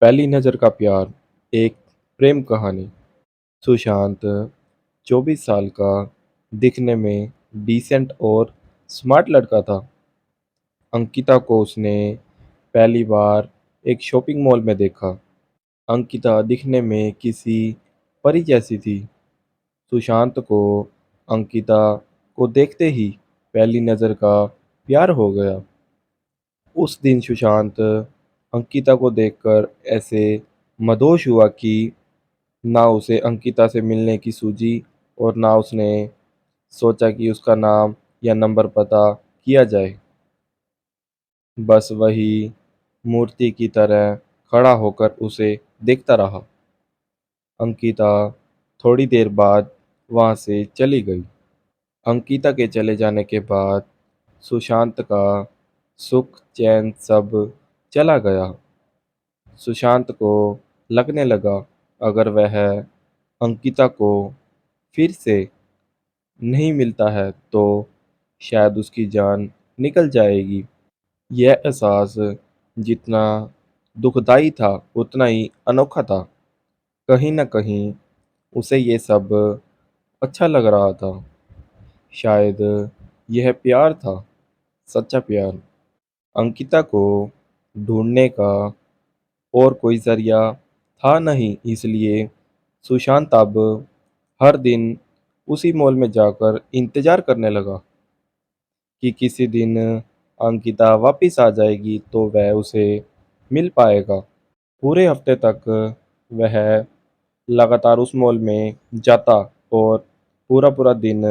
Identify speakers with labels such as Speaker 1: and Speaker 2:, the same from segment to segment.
Speaker 1: पहली नज़र का प्यार एक प्रेम कहानी। सुशांत 24 साल का, दिखने में डिसेंट और स्मार्ट लड़का था। अंकिता को उसने पहली बार एक शॉपिंग मॉल में देखा। अंकिता दिखने में किसी परी जैसी थी। सुशांत को अंकिता को देखते ही पहली नज़र का प्यार हो गया। उस दिन सुशांत अंकिता को देखकर ऐसे मदहोश हुआ कि ना उसे अंकिता से मिलने की सूझी और ना उसने सोचा कि उसका नाम या नंबर पता किया जाए। बस वही मूर्ति की तरह खड़ा होकर उसे देखता रहा। अंकिता थोड़ी देर बाद वहां से चली गई। अंकिता के चले जाने के बाद सुशांत का सुख चैन सब चला गया। सुशांत को लगने लगा अगर वह अंकिता को फिर से नहीं मिलता है तो शायद उसकी जान निकल जाएगी। यह एहसास जितना दुखदाई था उतना ही अनोखा था। कहीं न कहीं उसे ये सब अच्छा लग रहा था। शायद यह प्यार था, सच्चा प्यार। अंकिता को ढूँढने का और कोई ज़रिया था नहीं, इसलिए सुशांत अब हर दिन उसी मॉल में जाकर इंतज़ार करने लगा कि किसी दिन अंकिता वापस आ जाएगी तो वह उसे मिल पाएगा। पूरे हफ्ते तक वह लगातार उस मॉल में जाता और पूरा-पूरा दिन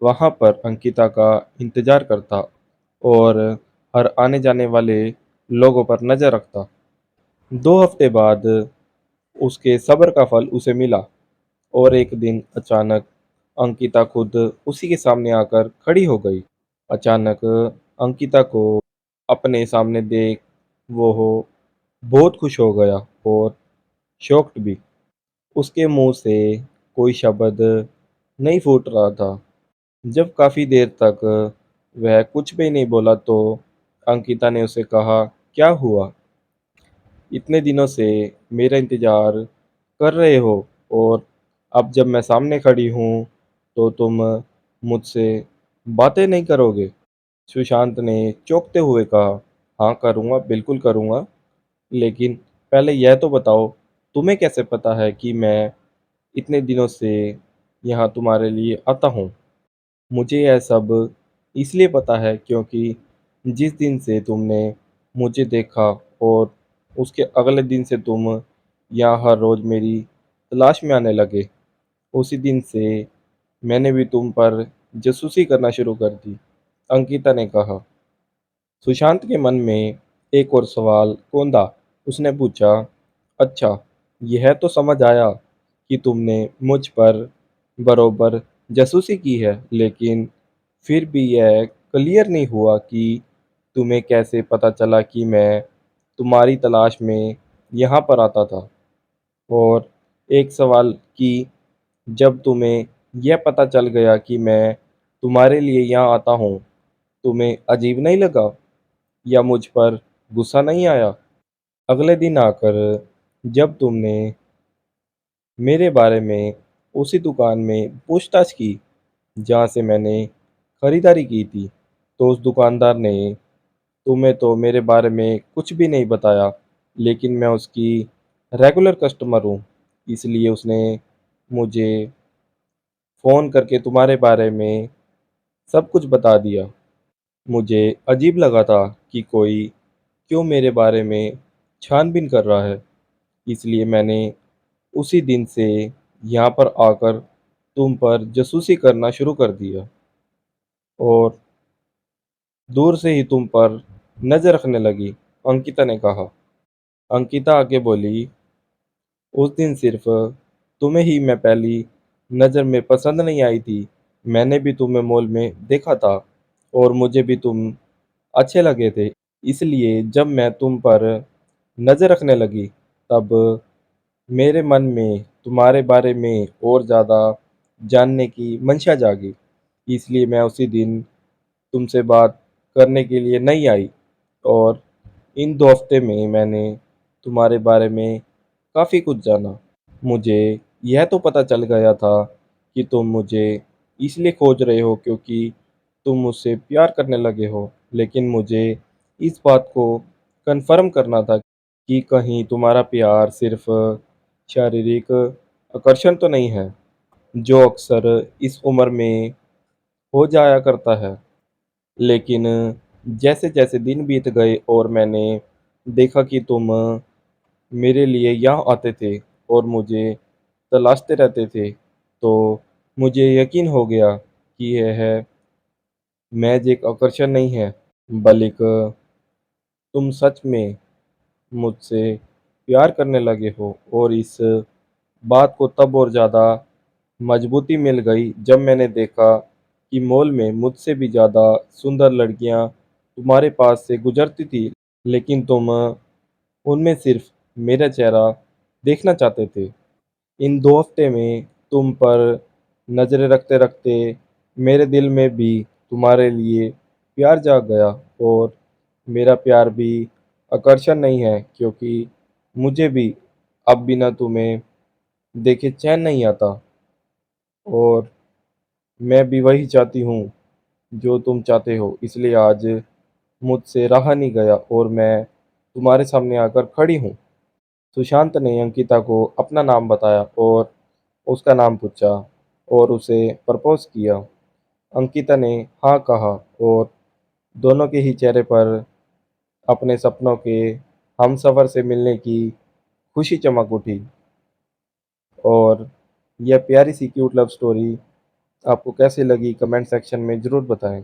Speaker 1: वहाँ पर अंकिता का इंतज़ार करता और हर आने-जाने वाले लोगों पर नज़र रखता। 2 हफ्ते बाद उसके सब्र का फल उसे मिला और एक दिन अचानक अंकिता खुद उसी के सामने आकर खड़ी हो गई। अचानक अंकिता को अपने सामने देख वो बहुत खुश हो गया और शॉक्ड भी। उसके मुंह से कोई शब्द नहीं फूट रहा था। जब काफी देर तक वह कुछ भी नहीं बोला तो अंकिता ने उसे कहा, क्या हुआ? इतने दिनों से मेरा इंतजार कर रहे हो और अब जब मैं सामने खड़ी हूँ तो तुम मुझसे बातें नहीं करोगे? सुशांत ने चौंकते हुए कहा, हाँ करूँगा, बिल्कुल करूँगा। लेकिन पहले यह तो बताओ, तुम्हें कैसे पता है कि मैं इतने दिनों से यहाँ तुम्हारे लिए आता हूँ? मुझे यह सब इसलिए पता है क्योंकि जिस दिन से तुमने मुझे देखा और उसके अगले दिन से तुम यहाँ हर रोज़ मेरी तलाश में आने लगे, उसी दिन से मैंने भी तुम पर जासूसी करना शुरू कर दी। अंकिता ने कहा। सुशांत के मन में एक और सवाल कौंधा। उसने पूछा, अच्छा, यह तो समझ आया कि तुमने मुझ पर बरोबर जासूसी की है, लेकिन फिर भी यह क्लियर नहीं हुआ कि तुम्हें कैसे पता चला कि मैं तुम्हारी तलाश में यहाँ पर आता था। और एक सवाल कि जब तुम्हें यह पता चल गया कि मैं तुम्हारे लिए यहाँ आता हूँ, तुम्हें अजीब नहीं लगा या मुझ पर गुस्सा नहीं आया? अगले दिन आकर जब तुमने मेरे बारे में उसी दुकान में पूछताछ की जहाँ से मैंने खरीदारी की थी, तो उस दुकानदार ने तुम्हें तो मेरे बारे में कुछ भी नहीं बताया, लेकिन मैं उसकी रेगुलर कस्टमर हूँ, इसलिए उसने मुझे फ़ोन करके तुम्हारे बारे में सब कुछ बता दिया। मुझे अजीब लगा था कि कोई क्यों मेरे बारे में छानबीन कर रहा है, इसलिए मैंने उसी दिन से यहाँ पर आकर तुम पर जासूसी करना शुरू कर दिया और दूर से ही तुम पर नज़र रखने लगी, अंकिता ने कहा। अंकिता आगे बोली, उस दिन सिर्फ तुम्हें ही मैं पहली नज़र में पसंद नहीं आई थी। मैंने भी तुम्हें मॉल में देखा था और मुझे भी तुम अच्छे लगे थे। इसलिए जब मैं तुम पर नज़र रखने लगी, तब मेरे मन में तुम्हारे बारे में और ज़्यादा जानने की मंशा जागी। इसलिए मैं उसी दिन तुमसे बात करने के लिए नहीं आई और इन 2 हफ्ते में मैंने तुम्हारे बारे में काफ़ी कुछ जाना। मुझे यह तो पता चल गया था कि तुम मुझे इसलिए खोज रहे हो क्योंकि तुम मुझसे प्यार करने लगे हो, लेकिन मुझे इस बात को कन्फर्म करना था कि कहीं तुम्हारा प्यार सिर्फ शारीरिक आकर्षण तो नहीं है, जो अक्सर इस उम्र में हो जाया करता है। लेकिन जैसे-जैसे दिन बीत गए और मैंने देखा कि तुम मेरे लिए यहाँ आते थे और मुझे तलाशते रहते थे, तो मुझे यकीन हो गया कि यह महज एक आकर्षण नहीं है, बल्कि तुम सच में मुझसे प्यार करने लगे हो। और इस बात को तब और ज़्यादा मजबूती मिल गई जब मैंने देखा कि मॉल में मुझसे भी ज़्यादा सुंदर लड़कियां तुम्हारे पास से गुजरती थी, लेकिन तुम उनमें सिर्फ मेरा चेहरा देखना चाहते थे। इन 2 हफ्ते में तुम पर नज़रें रखते-रखते मेरे दिल में भी तुम्हारे लिए प्यार जाग गया। और मेरा प्यार भी आकर्षण नहीं है, क्योंकि मुझे भी अब बिना तुम्हें देखे चैन नहीं आता। और मैं भी वही चाहती हूँ जो तुम चाहते हो, इसलिए आज मुझसे रहा नहीं गया और मैं तुम्हारे सामने आकर खड़ी हूँ। सुशांत ने अंकिता को अपना नाम बताया और उसका नाम पूछा और उसे प्रपोज किया। अंकिता ने हाँ कहा और दोनों के ही चेहरे पर अपने सपनों के हमसफर से मिलने की खुशी चमक उठी। और यह प्यारी सी क्यूट लव स्टोरी आपको कैसी लगी कमेंट सेक्शन में ज़रूर बताएं।